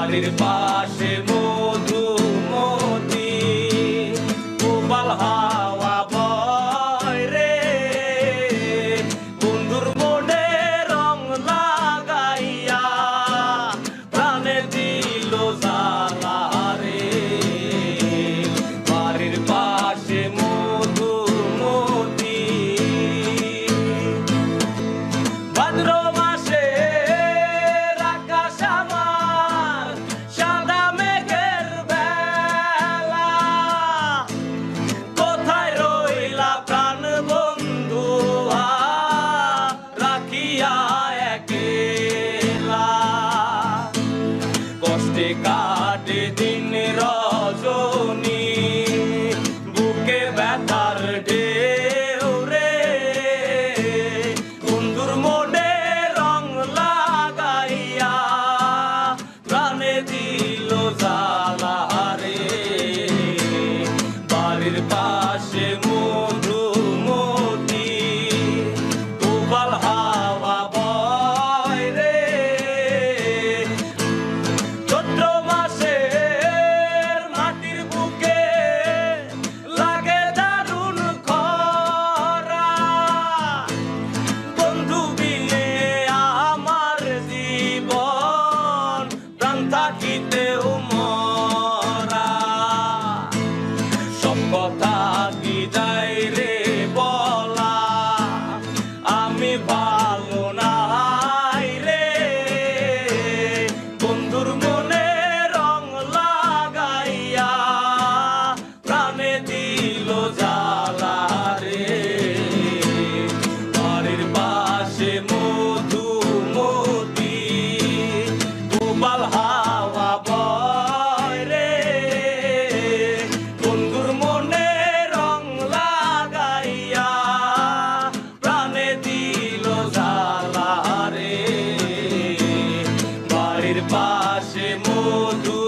বাড়ির পাশে মধুমতি উবাল হাওয়া বয় রে, বন্ধুর মনে রং লাগাইয়া প্রাণে দিল জ্বালা রে। বাড়ির পাশে মধুমতি ভাদ্র মাসে কষ্টে কাটে দিন রজনী, বুকে ব্যথার ঢেউ রে, বন্ধুর মনে রং লাগাইয়া প্রাণে দিল জ্বালা রে। বাড়ির পাশে মধুমতি উবাল হাওয়া বয় রে, চৈত্র মাসের মাটির বুকে লাগে দারুণ খরা, বন্ধু বিনে আমার জীবন প্রাণ থাকিতেও মরা। সব কথা কি যাই রে বলা, আমি ভালো নাই রে, বন্ধুর মনে রং লাগাইয়া প্রাণে দিল জ্বালা রে। বাড়ির পাশে মধুমতি উবাল হাওয়া বয় রে, বন্ধুর মনে রং লাগাইয়া প্রাণে দিল জ্বালা রে। বাড়ির পাশে মধু